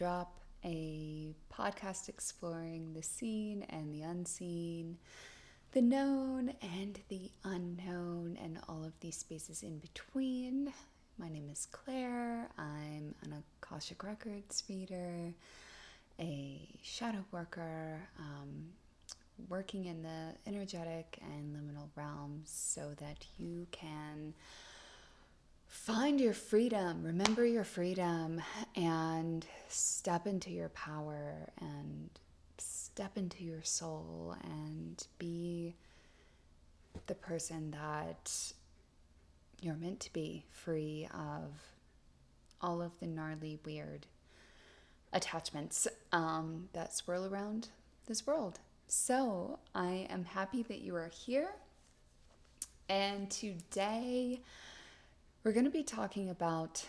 Drop, a podcast exploring the seen and the unseen, the known and the unknown, and all of these spaces in between. My name is Claire. I'm an Akashic Records reader, a shadow worker, working in the energetic and liminal realms so that you can find your freedom, remember your freedom, and step into your power and step into your soul and be the person that you're meant to be, free of all of the gnarly, weird attachments that swirl around this world. So I am happy that you are here. And today we're going to be talking about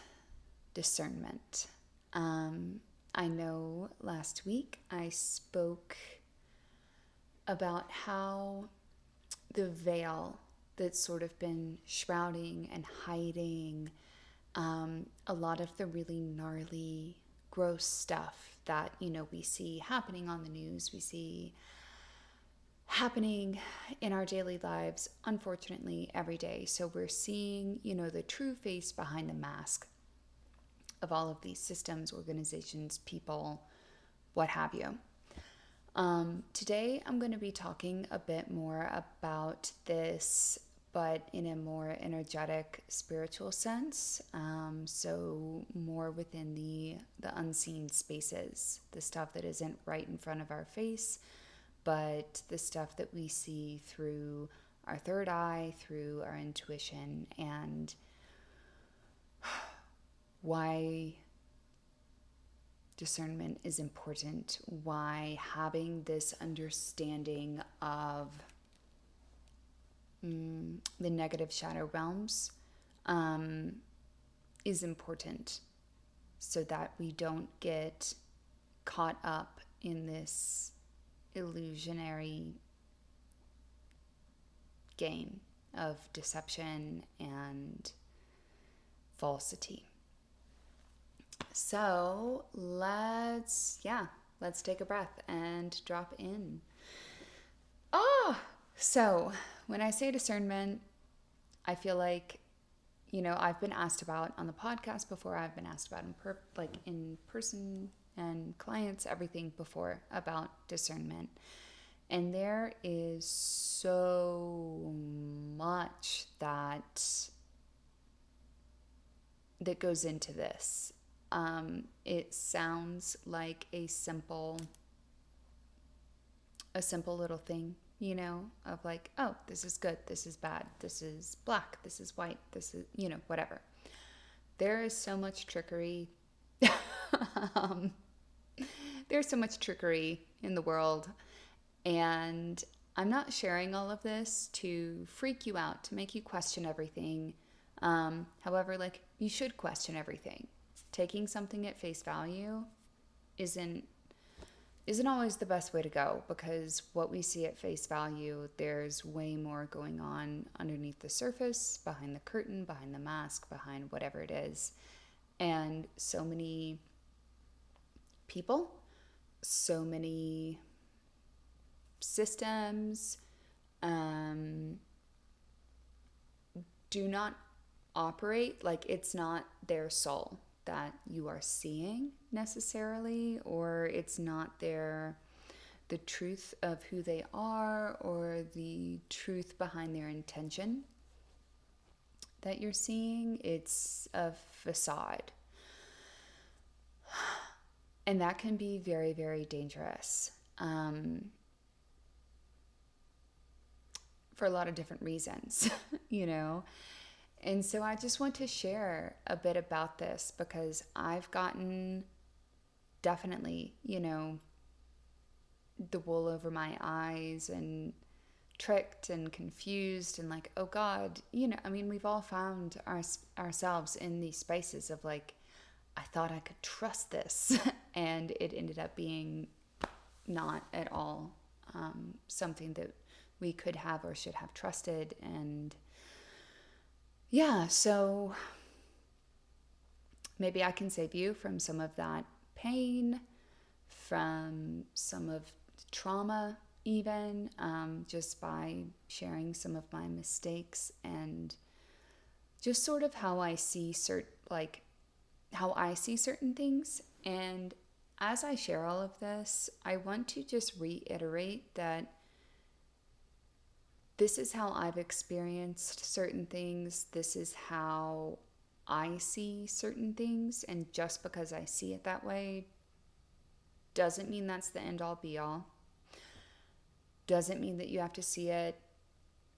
discernment. I know last week I spoke about how the veil that's sort of been shrouding and hiding a lot of the really gnarly, gross stuff that, we see happening on the news, we see happening in our daily lives, unfortunately, every day. So we're seeing, the true face behind the mask of all of these systems, organizations, people, what have you. Today, I'm going to be talking a bit more about this, but in a more energetic, spiritual sense. So more within the unseen spaces, the stuff that isn't right in front of our face, but the stuff that we see through our third eye, through our intuition, and why discernment is important, why having this understanding of the negative shadow realms is important, so that we don't get caught up in this illusionary game of deception and falsity. So let's take a breath and drop in. So when I say discernment, I feel like, I've been asked about on the podcast before. I've been asked about in person and clients, everything before about discernment. And there is so much that goes into this. It sounds like a simple little thing, of like, oh, this is good, this is bad, this is black, this is white, this is, whatever. There is so much trickery. There's so much trickery in the world, and I'm not sharing all of this to freak you out, to make you question everything. However, you should question everything. Taking something at face value isn't always the best way to go, because what we see at face value, there's way more going on underneath the surface, behind the curtain, behind the mask, behind whatever it is. And so many people, so many systems do not operate like it's not their soul that you are seeing necessarily, or it's not the truth of who they are, or the truth behind their intention that you're seeing. It's a facade. And that can be very, very dangerous for a lot of different reasons, And so I just want to share a bit about this, because I've gotten definitely, the wool over my eyes and tricked and confused and like, oh God, we've all found ourselves in these spaces of like, I thought I could trust this, and it ended up being not at all something that we could have or should have trusted. And so maybe I can save you from some of that pain, from some of the trauma, even just by sharing some of my mistakes and just sort of how I see certain things. And as I share all of this, I want to just reiterate that this is how I've experienced certain things. This is how I see certain things. And just because I see it that way doesn't mean that's the end all be all. Doesn't mean that you have to see it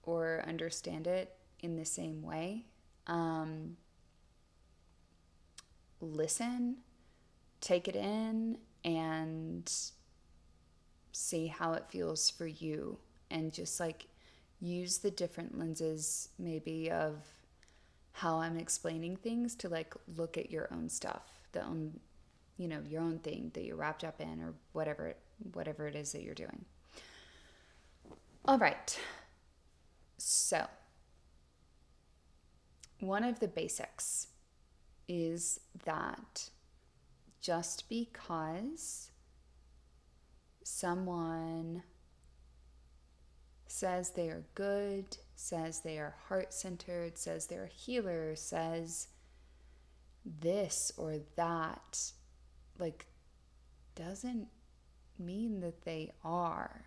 or understand it in the same way. Listen, take it in, and see how it feels for you. And just like use the different lenses maybe of how I'm explaining things to like look at your own stuff, your own thing that you're wrapped up in, or whatever it is that you're doing. All right. So, one of the basics is that just because someone says they are good, says they are heart-centered, says they're a healer, says this or that, like, doesn't mean that they are.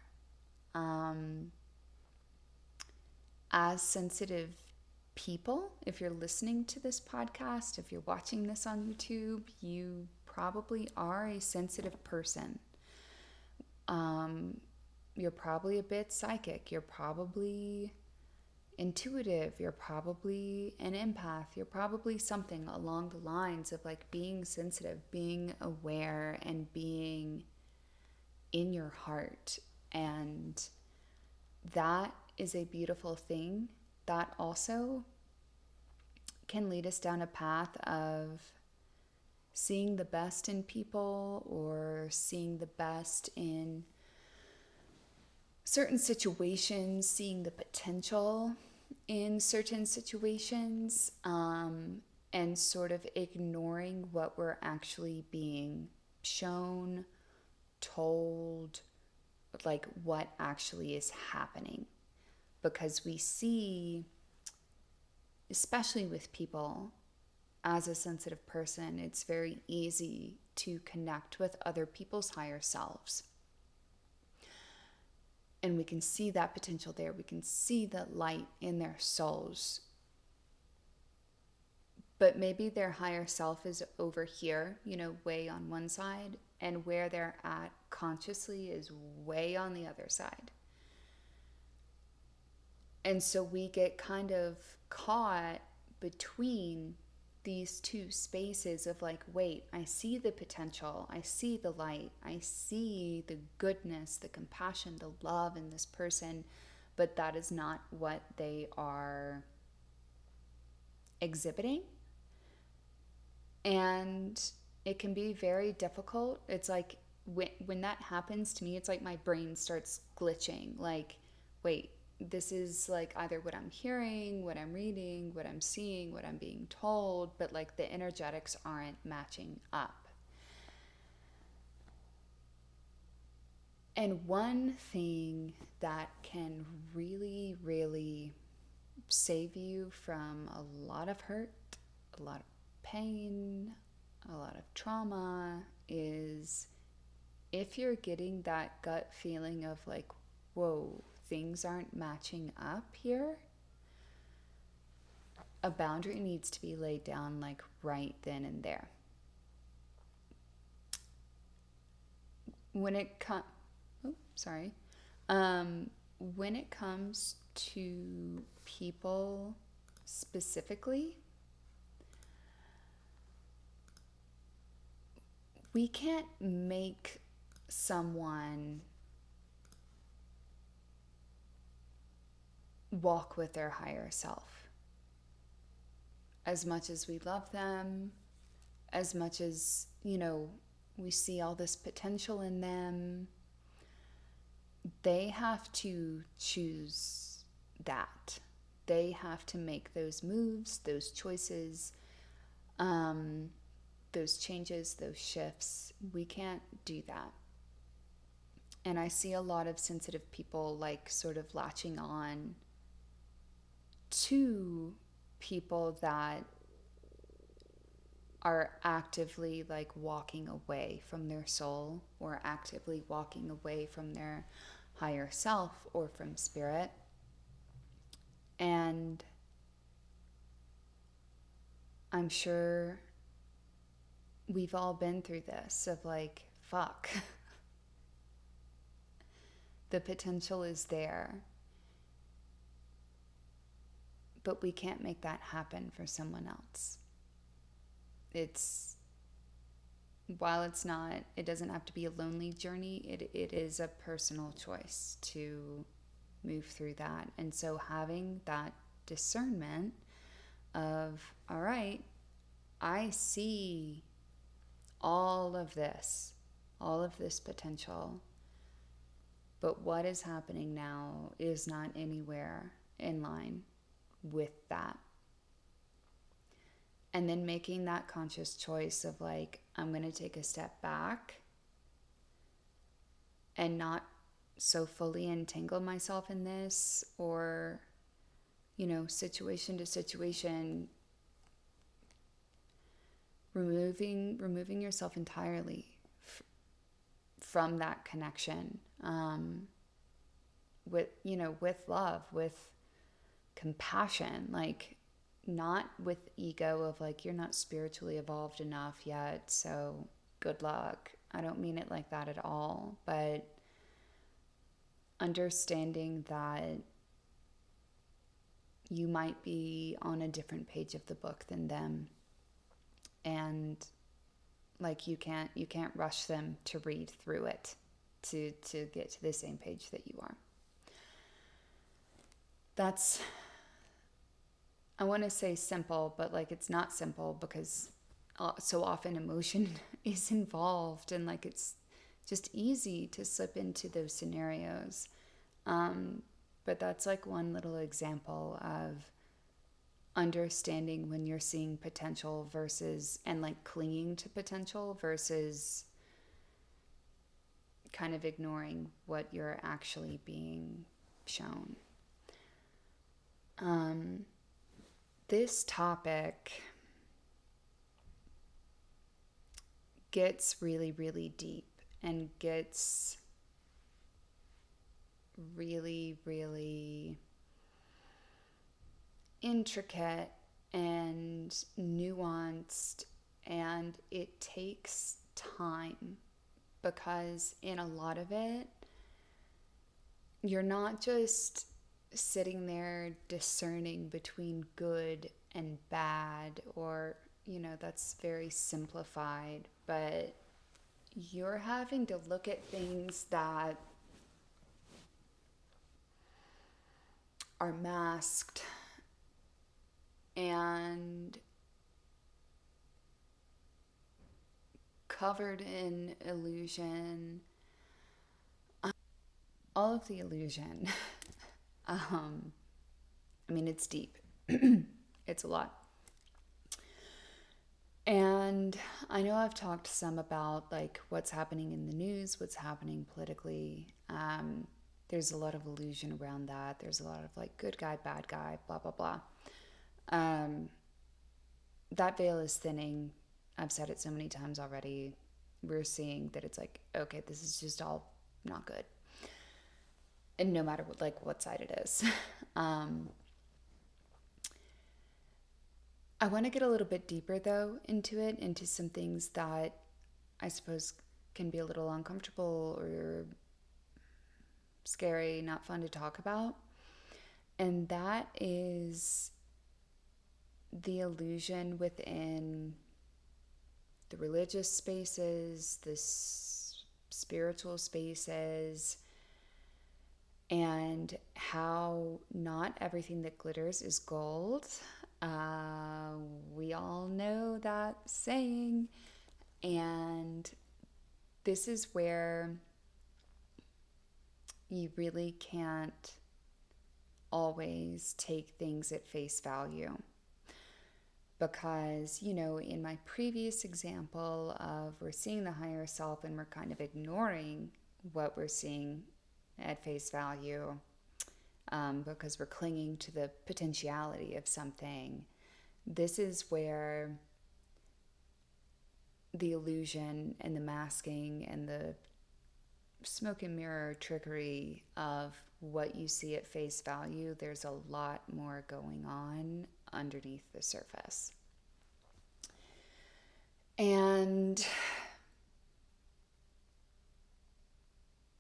As sensitive people, if you're listening to this podcast, if you're watching this on YouTube, you probably are a sensitive person. You're probably a bit psychic. You're probably intuitive. You're probably an empath. You're probably something along the lines of like being sensitive, being aware, and being in your heart. And that is a beautiful thing. That also can lead us down a path of seeing the best in people, or seeing the best in certain situations, seeing the potential in certain situations, and sort of ignoring what we're actually being shown, told, like what actually is happening. Because we see, especially with people, as a sensitive person, it's very easy to connect with other people's higher selves. And we can see that potential there. We can see that light in their souls. But maybe their higher self is over here, way on one side, and where they're at consciously is way on the other side. And so we get kind of caught between these two spaces of like, wait, I see the potential, I see the light, I see the goodness, the compassion, the love in this person, but that is not what they are exhibiting. And it can be very difficult. It's like when that happens to me, it's like my brain starts glitching. Like, wait, this is like either what I'm hearing, what I'm reading, what I'm seeing, what I'm being told, but like the energetics aren't matching up. And one thing that can really, really save you from a lot of hurt, a lot of pain, a lot of trauma is if you're getting that gut feeling of like, whoa, things aren't matching up here, a boundary needs to be laid down like right then and there. When it when it comes to people specifically, we can't make someone walk with their higher self. As much as we love them, as much as, we see all this potential in them, they have to choose that. They have to make those moves, those choices. those changes, those shifts. We can't do that. And I see a lot of sensitive people like sort of latching on to people that are actively like walking away from their soul, or actively walking away from their higher self or from spirit. And I'm sure we've all been through this of like, fuck, the potential is there, but we can't make that happen for someone else. It's, while it's not, it doesn't have to be a lonely journey, it is a personal choice to move through that. And so having that discernment of, all right, I see all of this potential, but what is happening now is not anywhere in line with that. And then making that conscious choice of like, I'm going to take a step back and not so fully entangle myself in this, or, you know, situation to situation, removing yourself entirely from that connection, with, you know, with love, with compassion, like not with ego of like, you're not spiritually evolved enough yet, so good luck. I don't mean it like that at all, but understanding that you might be on a different page of the book than them, and like you can't rush them to read through it to get to the same page that you are. That's, I want to say simple, but like it's not simple, because so often emotion is involved, and like it's just easy to slip into those scenarios. But that's like one little example of understanding when you're seeing potential versus, and like clinging to potential versus kind of ignoring what you're actually being shown. This topic gets really, really deep, and gets really, really intricate and nuanced, and it takes time, because in a lot of it, you're not just sitting there discerning between good and bad, or, you know, that's very simplified, but you're having to look at things that are masked and covered in illusion, all of the illusion. I mean, it's deep. It's a lot. And I know I've talked some about like what's happening in the news, what's happening politically. There's a lot of illusion around that. There's a lot of like good guy, bad guy, blah, blah, blah. That veil is thinning. I've said it so many times already. We're seeing that it's like, okay, this is just all not good. And no matter what, like what side it is. I want to get a little bit deeper though into some things that I suppose can be a little uncomfortable or scary, not fun to talk about. And that is the illusion within the religious spaces, the spiritual spaces, and how not everything that glitters is gold. We all know that saying. And this is where you really can't always take things at face value, Because, in my previous example of we're seeing the higher self and we're kind of ignoring what we're seeing at face value, because we're clinging to the potentiality of something. This is where the illusion and the masking and the smoke and mirror trickery of what you see at face value, there's a lot more going on underneath the surface. And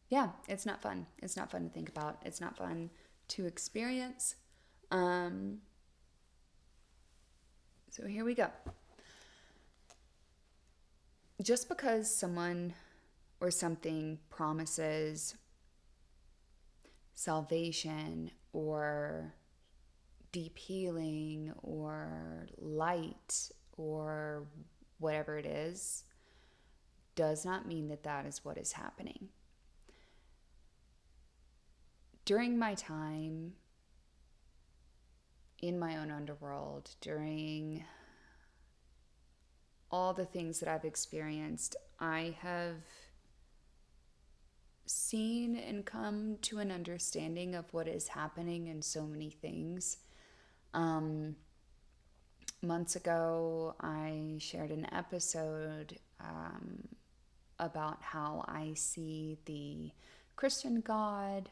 yeah, it's not fun. It's not fun to think about. It's not fun to experience. So here we go. Just because someone or something promises salvation or deep healing or light or whatever it is, does not mean that that is what is happening. During my time in my own underworld, during all the things that I've experienced, I have seen and come to an understanding of what is happening in so many things. Months ago, I shared an episode about how I see the Christian God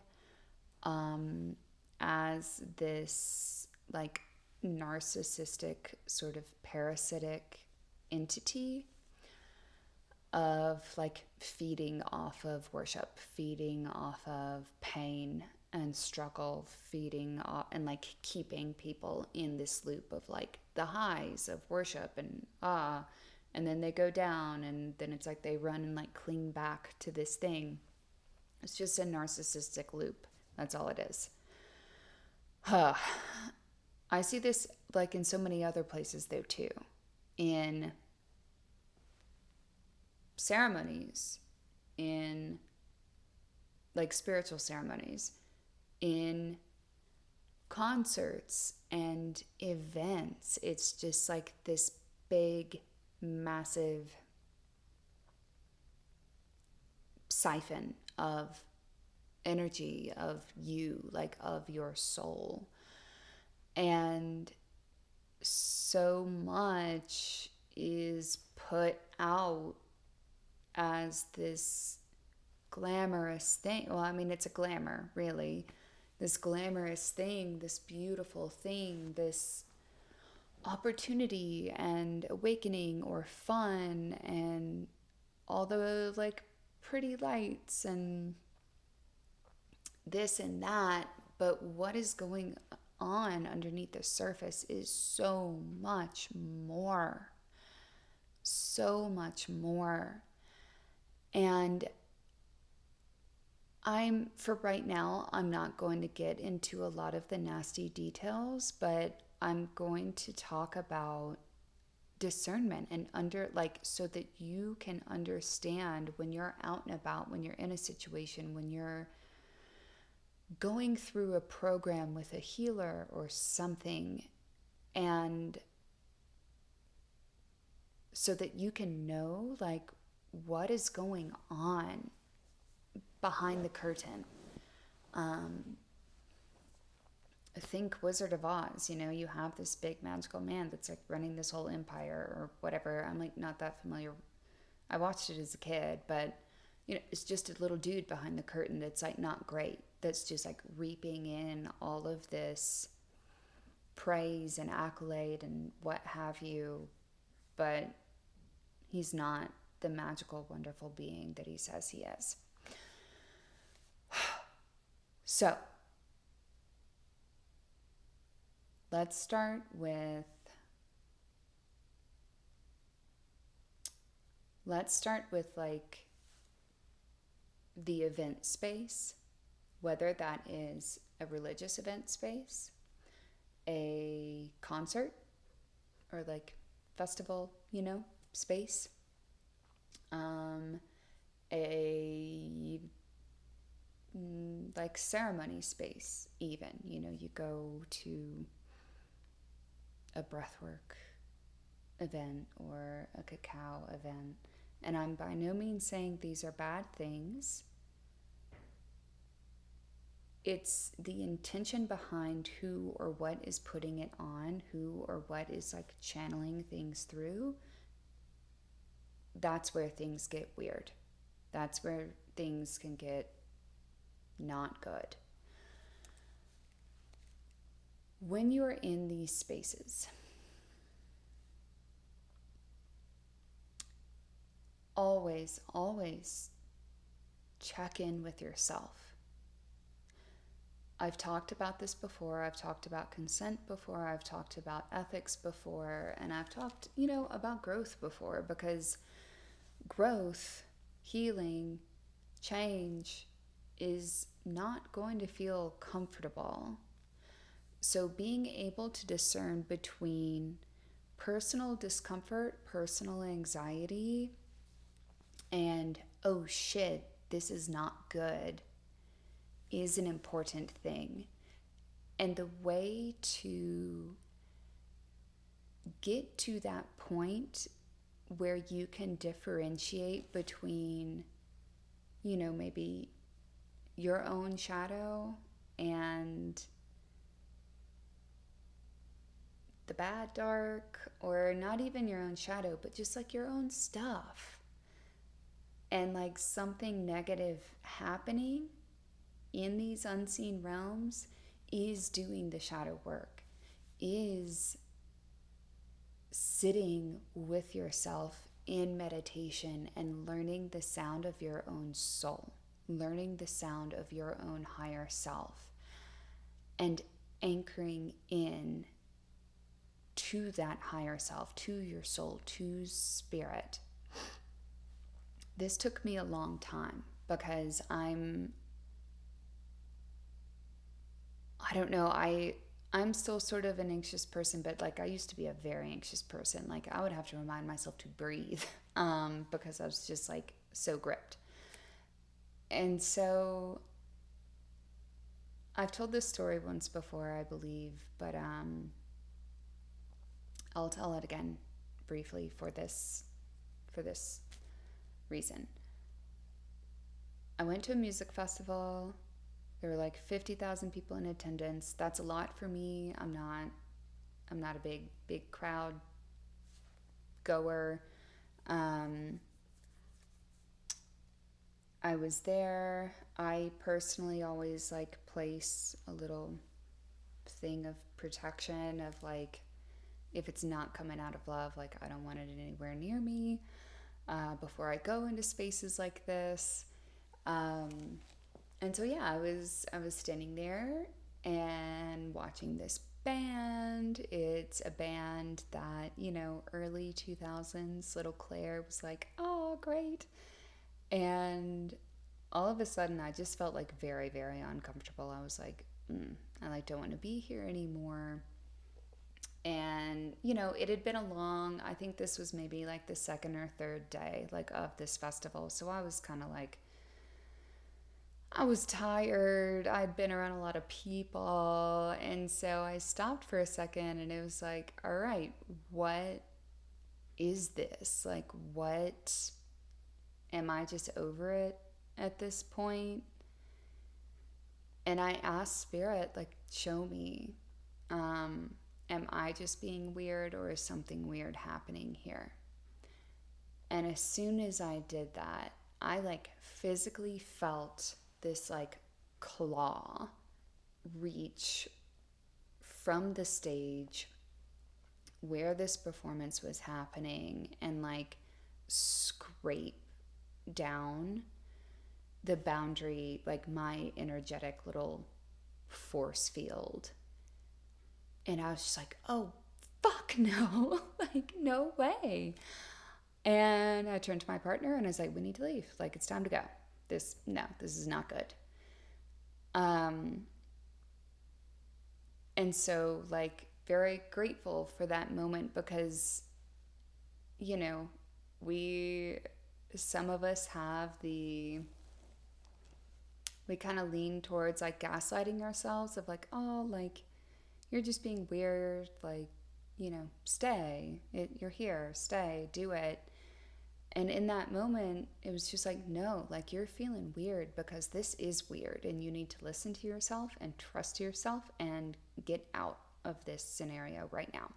as this like narcissistic sort of parasitic entity of like feeding off of worship, feeding off of pain and struggle, feeding off and like keeping people in this loop of like the highs of worship and then they go down and then it's like they run and like cling back to this thing. It's just a narcissistic loop. That's all it is. I see this like in so many other places though too. In ceremonies, in like spiritual ceremonies, in concerts and events. It's just like this big, massive siphon of energy of you, like of your soul. And so much is put out as this glamorous thing. Well, I mean, it's a glamour, really. This glamorous thing, this beautiful thing, this opportunity and awakening or fun and all the like pretty lights and this and that. But what is going on underneath the surface is so much more. So much more. And for right now, I'm not going to get into a lot of the nasty details, but I'm going to talk about discernment and so that you can understand when you're out and about, when you're in a situation, when you're going through a program with a healer or something, and so that you can know like what is going on behind the curtain. Think Wizard of Oz, you have this big magical man that's like running this whole empire or whatever. I'm like not that familiar. I watched it as a kid, but it's just a little dude behind the curtain that's like not great. That's just like reaping in all of this praise and accolade and what have you, but he's not the magical, wonderful being that he says he is. So, let's start with like the event space, whether that is a religious event space, a concert, or like festival, space, a like ceremony space even, you go to a breathwork event or a cacao event. And I'm by no means saying these are bad things. It's the intention behind who or what is putting it on, who or what is like channeling things through. That's where things get weird. That's where things can get not good. When you're in these spaces, always check in with yourself. I've talked about this before. I've talked about consent before. I've talked about ethics before. And I've talked, about growth before, because growth, healing, change is not going to feel comfortable. So being able to discern between personal discomfort, personal anxiety, and, oh shit, this is not good, is an important thing. And the way to get to that point where you can differentiate between, maybe your own shadow and the bad dark, or not even your own shadow, but just like your own stuff, and like something negative happening in these unseen realms, is doing the shadow work, is sitting with yourself in meditation and learning the sound of your own soul, learning the sound of your own higher self, and anchoring in to that higher self, to your soul, to spirit. This took me a long time, because I'm still sort of an anxious person, but like I used to be a very anxious person. Like I would have to remind myself to breathe because I was just like so gripped. And so I've told this story once before, I believe, but I'll tell it again briefly for this reason. I went to a music festival. There were like 50,000 people in attendance. That's a lot for me. I'm not a big crowd goer. I was there. I personally always like place a little thing of protection of like, if it's not coming out of love, like I don't want it anywhere near me before I go into spaces like this. And so yeah, I was standing there and watching this band. It's a band that, early 2000s, little Claire was like, oh, great. And all of a sudden I just felt like very, very uncomfortable. I was like, I like don't want to be here anymore. And, it had been I think this was maybe like the second or third day like of this festival. So I was kind of like, I was tired. I'd been around a lot of people. And so I stopped for a second and it was like, all right, what is this? Like, what, am I just over it at this point? And I asked Spirit, like, show me. Am I just being weird, or is something weird happening here? And as soon as I did that, I like physically felt this like claw reach from the stage where this performance was happening and like scrape down the boundary, like my energetic little force field. And I was just like, oh, fuck no, like no way. And I turned to my partner and I was like, we need to leave. Like, it's time to go. This is not good. And so like very grateful for that moment because, some of us we kind of lean towards like gaslighting ourselves of like, oh, like you're just being weird. Like, stay. You're here, stay, do it. And in that moment, it was just like, no, like you're feeling weird because this is weird and you need to listen to yourself and trust yourself and get out of this scenario right now.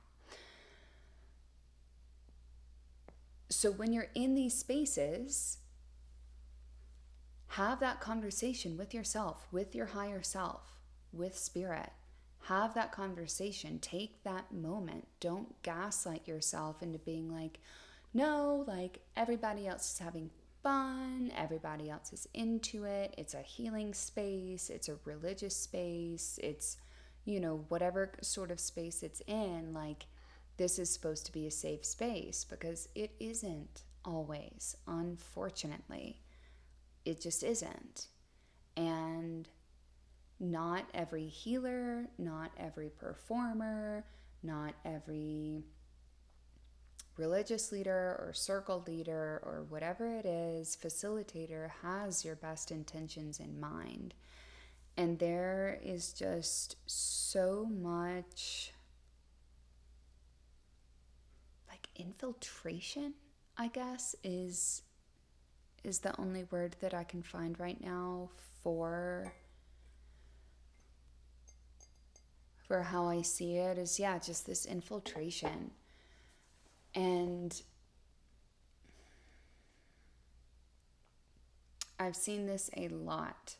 So when you're in these spaces, have that conversation with yourself, with your higher self, with spirit. Have that conversation. Take that moment. Don't gaslight yourself into being like, no, like everybody else is having fun. Everybody else is into it. It's a healing space. It's a religious space. It's, whatever sort of space it's in. Like, this is supposed to be a safe space, because it isn't always, unfortunately. It just isn't. And not every healer, not every performer, not every religious leader or circle leader or whatever it is, facilitator, has your best intentions in mind. And there is just so much like infiltration, I guess, is the only word that I can find right now for how I see it, is just this infiltration. And I've seen this a lot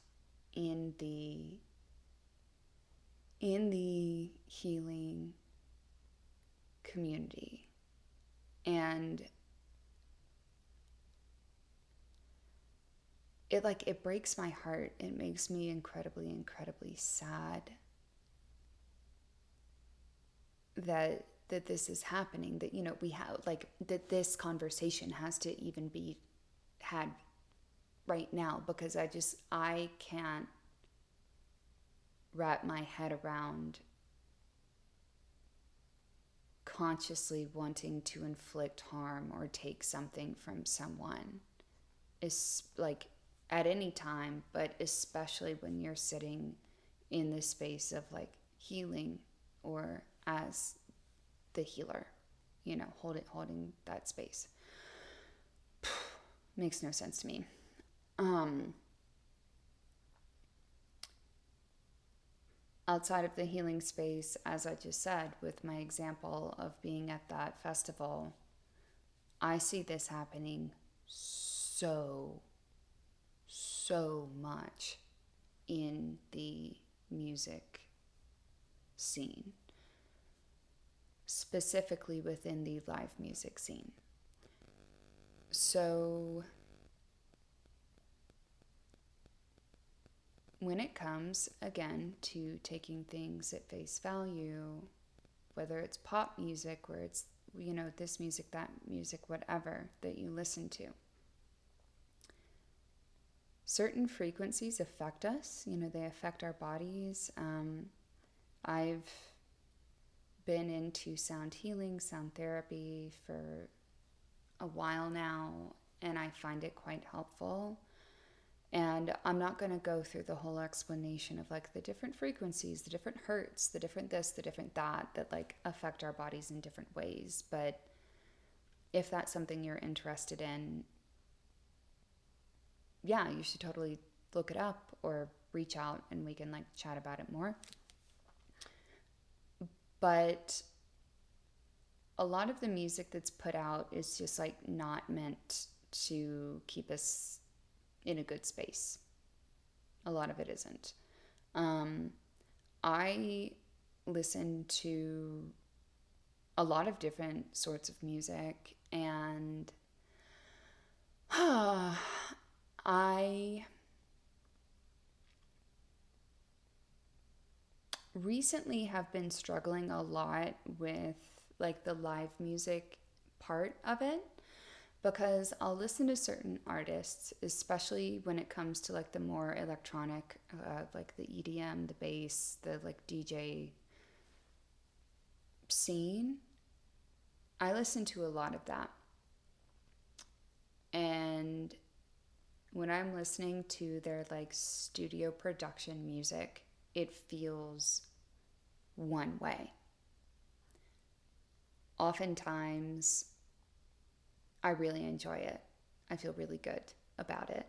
in the healing community. And it breaks my heart. It makes me incredibly, incredibly sad that this is happening, that we have that this conversation has to even be had right now, because I can't wrap my head around consciously wanting to inflict harm or take something from someone. Is like at any time, but especially when you're sitting in the space of like healing, or as the healer, holding that space. Makes no sense to me. Outside of the healing space, as I just said, with my example of being at that festival, I see this happening so much in the music scene, specifically within the live music scene. So when it comes, again, to taking things at face value, whether it's pop music, where it's, this music, that music, whatever that you listen to, certain frequencies affect us. They affect our bodies. I've been into sound healing, sound therapy for a while now, and I find it quite helpful. And I'm not going to go through the whole explanation of like the different frequencies, the different hertz, the different this, the different that like affect our bodies in different ways. But if that's something you're interested in, you should totally look it up or reach out and we can like chat about it more. But a lot of the music that's put out is just like not meant to keep us in a good space. A lot of it isn't. I listen to a lot of different sorts of music, and I recently have been struggling a lot with like the live music part of it, because I'll listen to certain artists, especially when it comes to like the more electronic, like the EDM, the bass, the like DJ scene. I listen to a lot of that. And when I'm listening to their like studio production music, it feels one way. oftentimes I really enjoy it. I feel really good about it.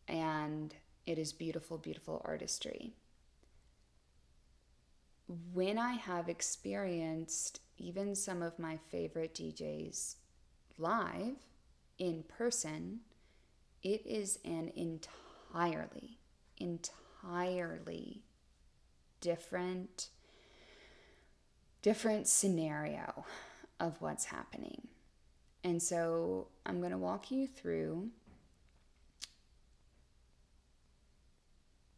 And it is beautiful, beautiful artistry. When I have experienced even some of my favorite DJs live in person, it is an entirely different scenario of what's happening. And so I'm going to walk you through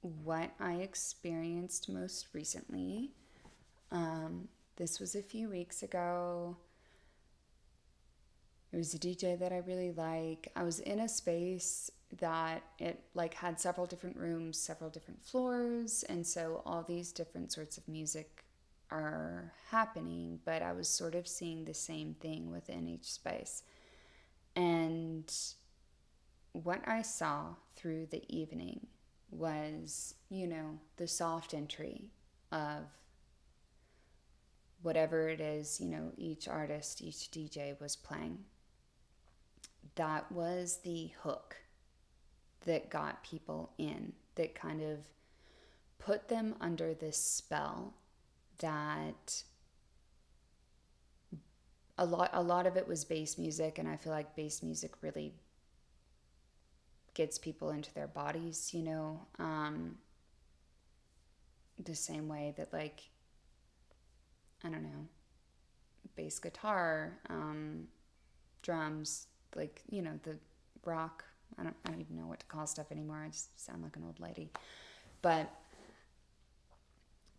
what I experienced most recently. This was a few weeks ago. It was a DJ that I really like. I was in a space that it like had several different rooms, several different floors, and so all these different sorts of music are happening, but I was sort of seeing the same thing within each space. And what I saw through the evening was, the soft entry of whatever it is, each artist, each DJ was playing. That was the hook that got people in, that kind of put them under this spell that a lot of it was bass music, and I feel like bass music really gets people into their bodies, the same way that, like, I don't know, bass guitar, drums, like, the rock, I don't even know what to call stuff anymore. I just sound like an old lady. But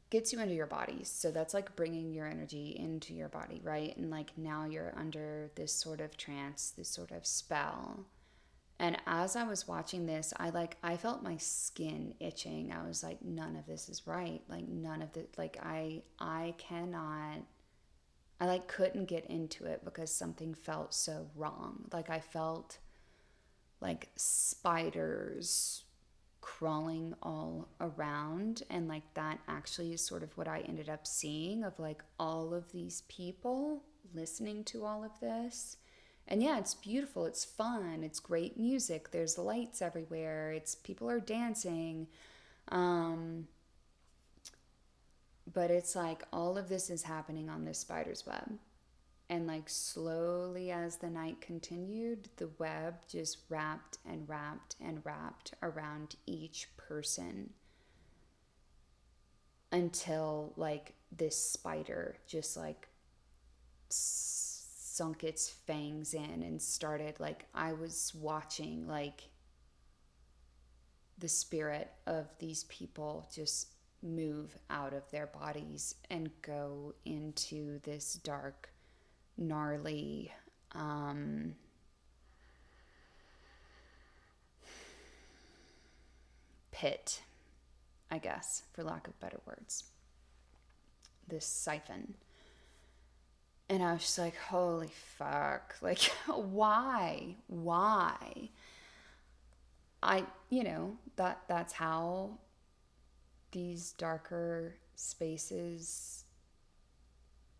gets you into your bodies. So that's like bringing your energy into your body, right? And like now you're under this sort of trance, this sort of spell. And as I was watching this, I felt my skin itching. I was like, none of this is right. Like none of the, like I like couldn't get into it because something felt so wrong. Like I felt like spiders crawling all around, and like that actually is sort of what I ended up seeing, of like all of these people listening to all of this. And yeah, it's beautiful, it's fun, it's great music, there's lights everywhere, it's people are dancing, but it's like all of this is happening on this spider's web. And like slowly as the night continued, the web just wrapped and wrapped and wrapped around each person until like this spider just like sunk its fangs in and started, like, I was watching like the spirit of these people just move out of their bodies and go into this dark, gnarly, pit, I guess, for lack of better words. This siphon. And I was just like, holy fuck. Like, why? That's how these darker spaces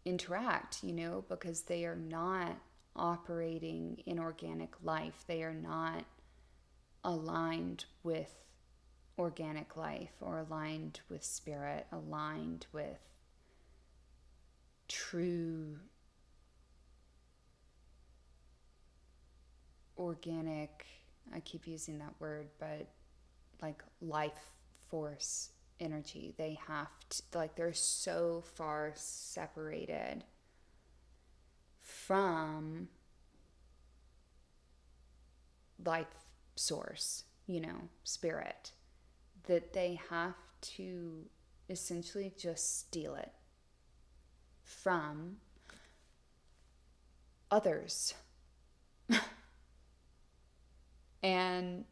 interact, because they are not operating in organic life. They are not aligned with organic life or aligned with spirit, aligned with true organic, I keep using that word, but like life force energy. They have to, like, they're so far separated from life source, spirit, that they have to essentially just steal it from others. And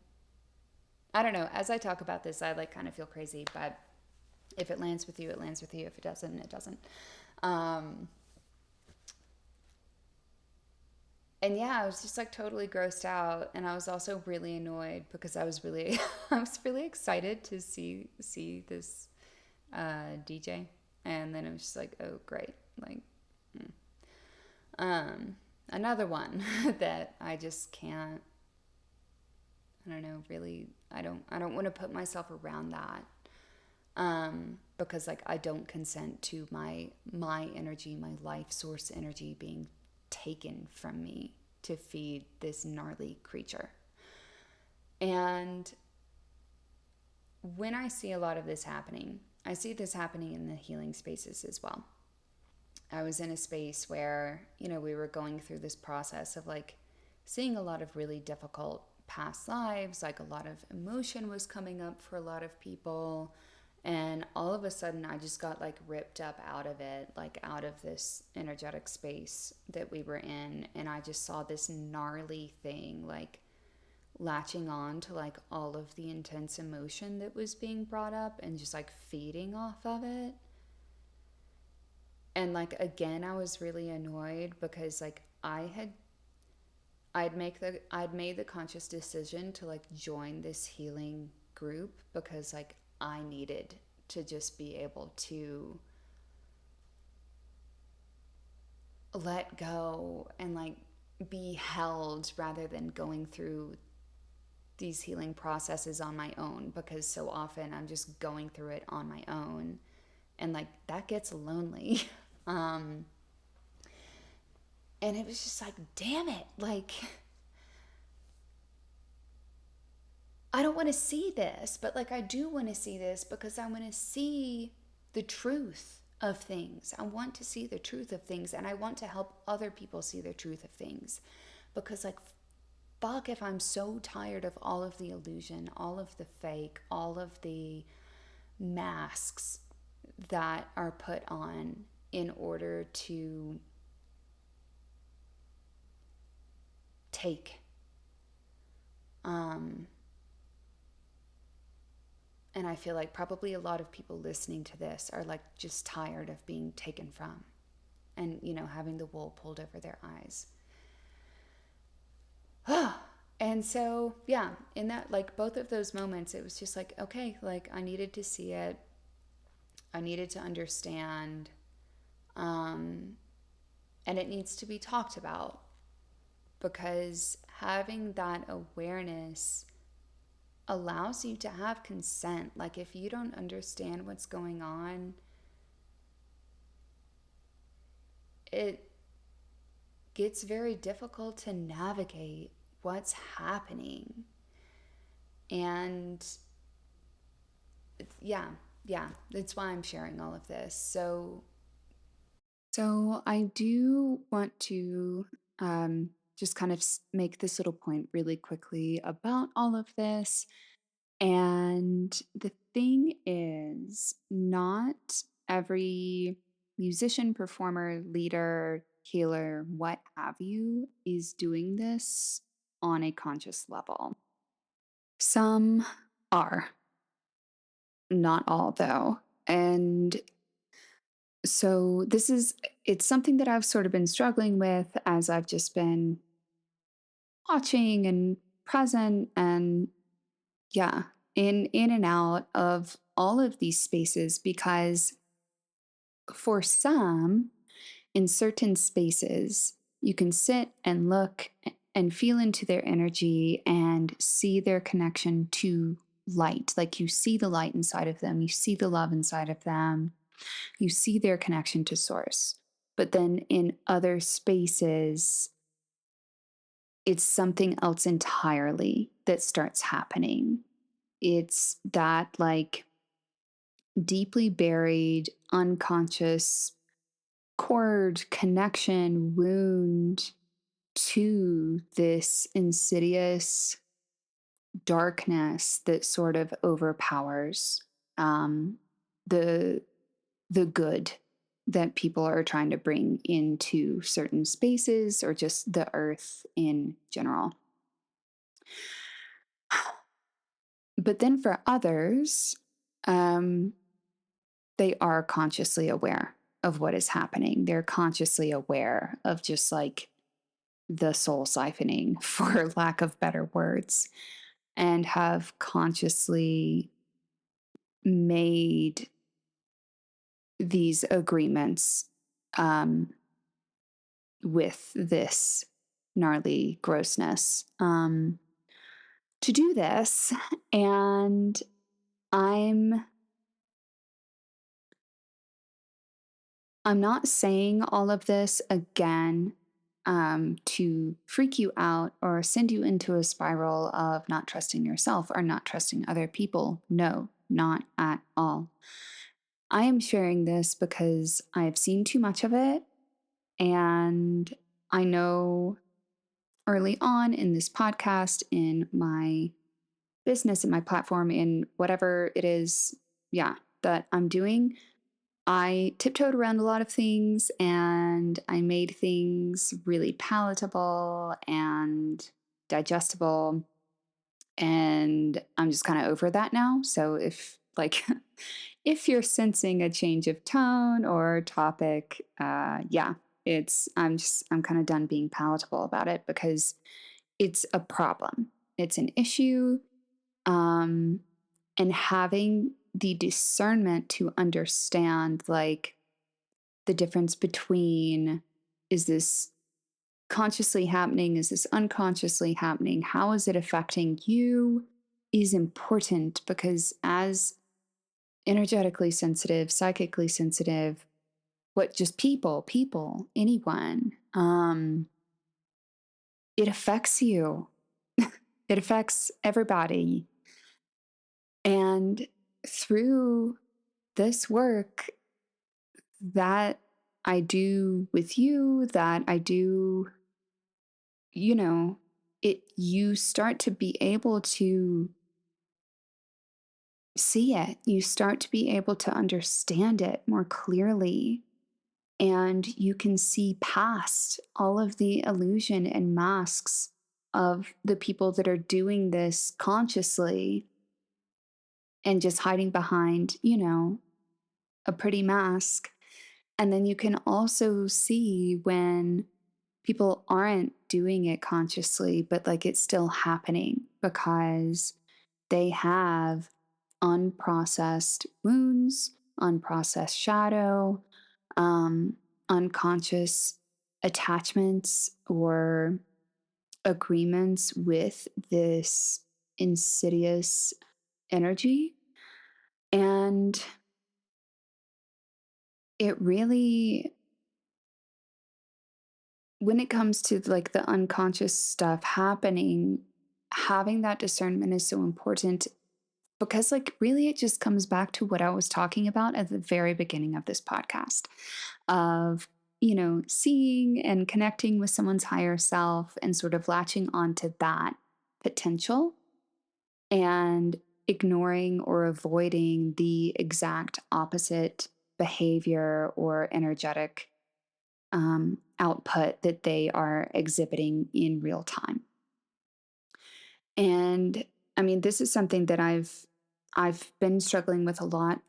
I don't know, as I talk about this, I like kind of feel crazy, but if it lands with you, it lands with you. If it doesn't, it doesn't. And yeah, I was just like totally grossed out, and I was also really annoyed because I was really excited to see this DJ, and then it was just like, oh great, like, Um, Another one that I just can't, I don't know, really, I don't want to put myself around that. Because like I don't consent to my energy, my life source energy being taken from me to feed this gnarly creature. And when I see a lot of this happening, I see this happening in the healing spaces as well. I was in a space where, we were going through this process of like seeing a lot of really difficult past lives, like a lot of emotion was coming up for a lot of people. And all of a sudden, I just got like ripped up out of it, like out of this energetic space that we were in. And I just saw this gnarly thing, like latching on to like all of the intense emotion that was being brought up and just like feeding off of it. And like again, I was really annoyed because like I'd made the conscious decision to like join this healing group because like I needed to just be able to let go and like be held rather than going through these healing processes on my own, because so often I'm just going through it on my own and like that gets lonely. um and it was just like, damn it, like I don't want to see this, but like I do want to see this because I want to see the truth of things. I want to see the truth of things, and I want to help other people see the truth of things. Because like fuck if I'm so tired of all of the illusion, all of the fake, all of the masks that are put on in order to take. Um And I feel like probably a lot of people listening to this are like just tired of being taken from and, having the wool pulled over their eyes. And so, yeah, in that, like both of those moments, it was just like, okay, like I needed to see it. I needed to understand. Um, and it needs to be talked about because having that awareness allows you to have consent. Like if you don't understand what's going on, it gets very difficult to navigate what's happening. And yeah, yeah, that's why I'm sharing all of this. So I do want to just kind of make this little point really quickly about all of this. And the thing is, not every musician, performer, leader, healer, what have you, is doing this on a conscious level. Some are, not all though. And so it's something that I've sort of been struggling with as I've just been watching and present and yeah, in and out of all of these spaces, because for some, in certain spaces, you can sit and look and feel into their energy and see their connection to light. Like you see the light inside of them, you see the love inside of them, you see their connection to source. But then in other spaces, it's something else entirely that starts happening. It's that like deeply buried, unconscious cord connection wound to this insidious darkness that sort of overpowers um, the the good that people are trying to bring into certain spaces or just the earth in general. But then for others, um, they are consciously aware of what is happening. They're consciously aware of just like the soul siphoning, for lack of better words, and have consciously made these agreements, um, with this gnarly grossness to do this. And I'm I'm not saying all of this again to freak you out or send you into a spiral of not trusting yourself or not trusting other people. No, not at all. I am sharing this because I've seen too much of it. And I know early on in this podcast, in my business, in my platform, in whatever it is, yeah, that I'm doing, I tiptoed around a lot of things and I made things really palatable and digestible. And I'm just kind of over that now. So if like if you're sensing a change of tone or topic, yeah, I'm kind of done being palatable about it because it's a problem. It's an issue. Um, and having the discernment to understand like the difference between, is this consciously happening? Is this unconsciously happening? How is it affecting you? Is important because as energetically sensitive, psychically sensitive, what just people, anyone, it affects you. It affects everybody. And through this work that I do with you, that I do, you know, you start to be able to see it. You start to be able to understand it more clearly. And you can see past all of the illusion and masks of the people that are doing this consciously and just hiding behind, a pretty mask. And then you can also see when people aren't doing it consciously, but like it's still happening because they have unprocessed wounds, unprocessed shadow, um, unconscious attachments or agreements with this insidious energy. And it really, when it comes to like the unconscious stuff happening, having that discernment is so important because, like, really, it just comes back to what I was talking about at the very beginning of this podcast of, seeing and connecting with someone's higher self and sort of latching onto that potential and ignoring or avoiding the exact opposite behavior or energetic output that they are exhibiting in real time. And I mean, this is something that I've been struggling with a lot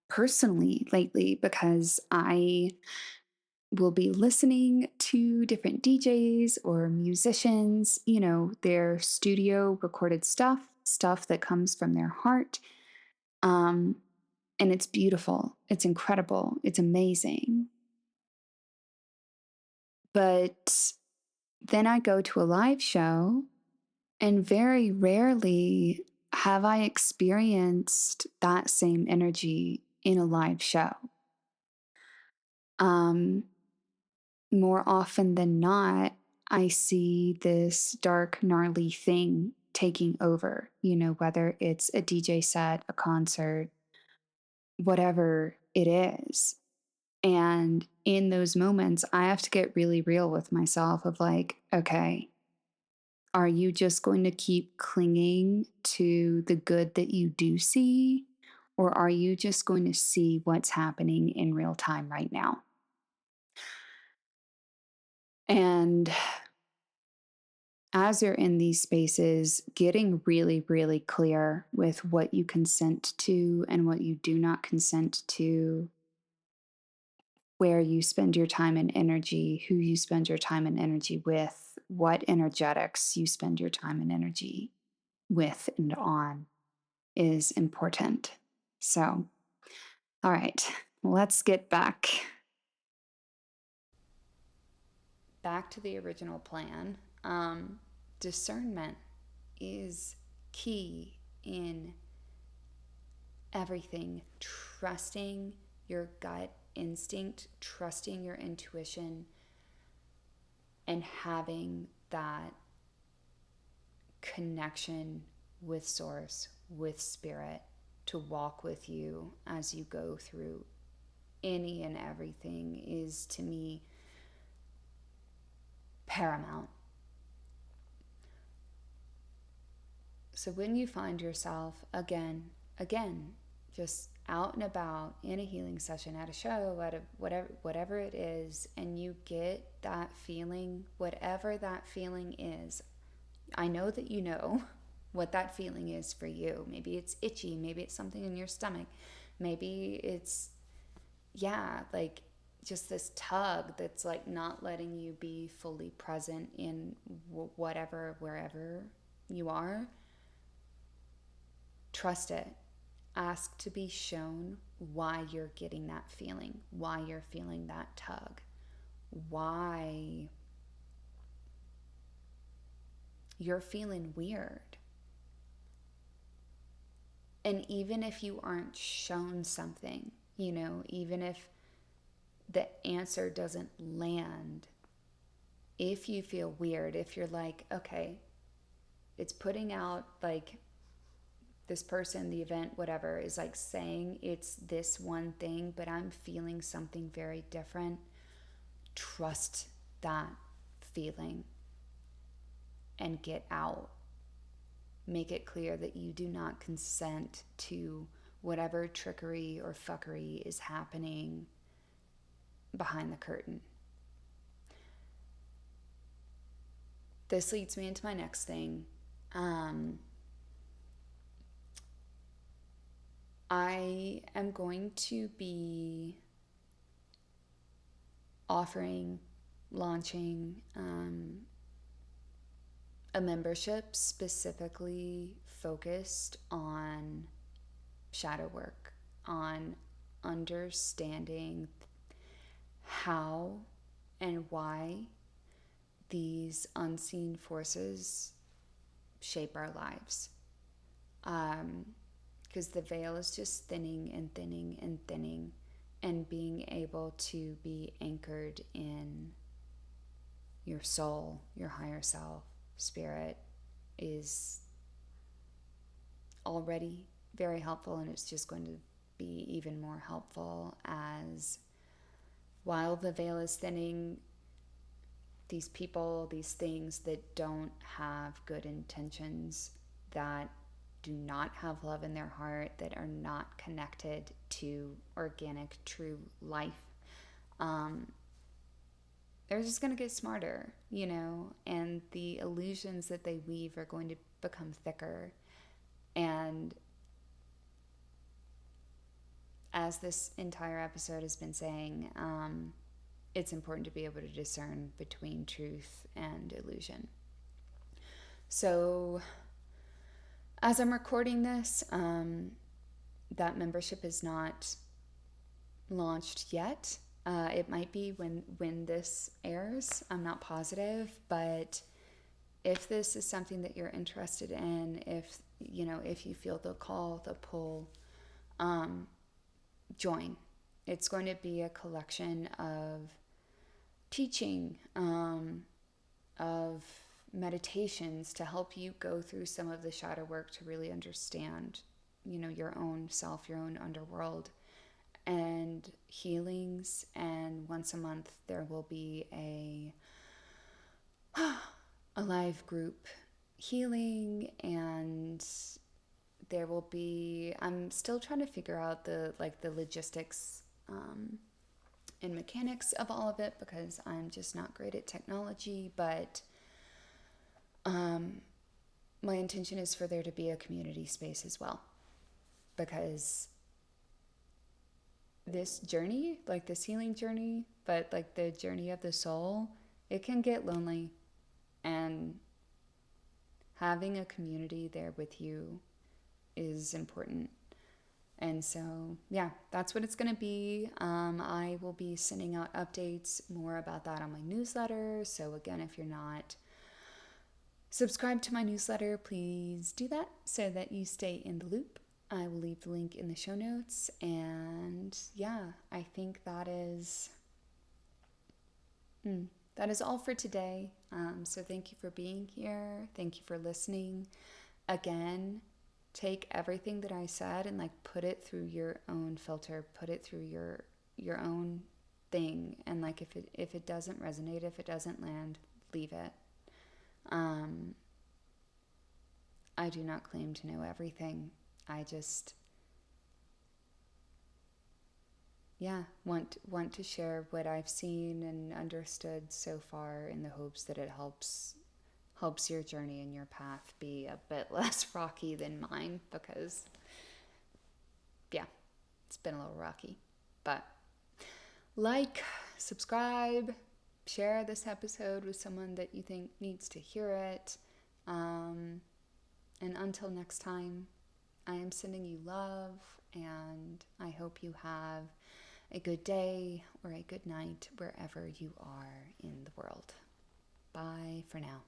personally lately because I will be listening to different DJs or musicians, their studio recorded stuff that comes from their heart. Um, and it's beautiful, it's incredible, it's amazing. But then I go to a live show, and very rarely have I experienced that same energy in a live show. Um, More often than not, I see this dark, gnarly thing taking over, whether it's a DJ set, a concert, whatever it is. And in those moments, I have to get really real with myself of like, okay, are you just going to keep clinging to the good that you do see? Or are you just going to see what's happening in real time right now? And as you're in these spaces, getting really, really clear with what you consent to and what you do not consent to, where you spend your time and energy, who you spend your time and energy with, what energetics you spend your time and energy with and on is important. So, all right, let's get back back to the original plan, discernment is key in everything. Trusting your gut instinct, trusting your intuition, and having that connection with source, with spirit, to walk with you as you go through any and everything is, to me, paramount. So when you find yourself again, just out and about in a healing session, at a show, at a whatever it is, and you get that feeling, whatever that feeling is, I know that you know what that feeling is for you. Maybe it's itchy, maybe it's something in your stomach, maybe it's, like just this tug that's like not letting you be fully present in wherever you are. Trust it. Ask to be shown why you're getting that feeling, why you're feeling that tug, why you're feeling weird. And even if you aren't shown something, even if the answer doesn't land, if you feel weird, if you're like, okay, it's putting out, like, this person, the event, whatever, is like saying it's this one thing, but I'm feeling something very different, trust that feeling and get out. Make it clear that you do not consent to whatever trickery or fuckery is happening behind the curtain. This leads me into my next thing. I am going to be launching a membership specifically focused on shadow work, on understanding how and why these unseen forces shape our lives. Because the veil is just thinning and thinning and thinning, and being able to be anchored in your soul, your higher self, spirit, is already very helpful, and it's just going to be even more helpful as, while the veil is thinning, these people, these things that don't have good intentions, that do not have love in their heart, that are not connected to organic, true life, they're just going to get smarter, and the illusions that they weave are going to become thicker. And as this entire episode has been saying, it's important to be able to discern between truth and illusion. So as I'm recording this, that membership is not launched yet. It might be when this airs. I'm not positive, but if this is something that you're interested in, if you feel the call, the pull, join. It's going to be a collection of teaching, of meditations to help you go through some of the shadow work to really understand, your own self, your own underworld, and healings. And once a month there will be a live group healing, and there will be, I'm still trying to figure out the logistics and mechanics of all of it, because I'm just not great at technology, but my intention is for there to be a community space as well, because this journey, like this healing journey, but like the journey of the soul, it can get lonely, and having a community there with you is important. And so, yeah, that's what it's going to be. I will be sending out updates more about that on my newsletter. So, again, if you're not subscribed to my newsletter, please do that so that you stay in the loop. I will leave the link in the show notes. And yeah, I think that is all for today. So thank you for being here. Thank you for listening. Again, take everything that I said and like put it through your own filter, put it through your own thing. And like if it doesn't resonate, if it doesn't land, leave it. I do not claim to know everything. I just want to share what I've seen and understood so far in the hopes that it helps your journey and your path be a bit less rocky than mine, because it's been a little rocky. But subscribe, share this episode with someone that you think needs to hear it. And until next time, I am sending you love, and I hope you have a good day or a good night wherever you are in the world. Bye for now.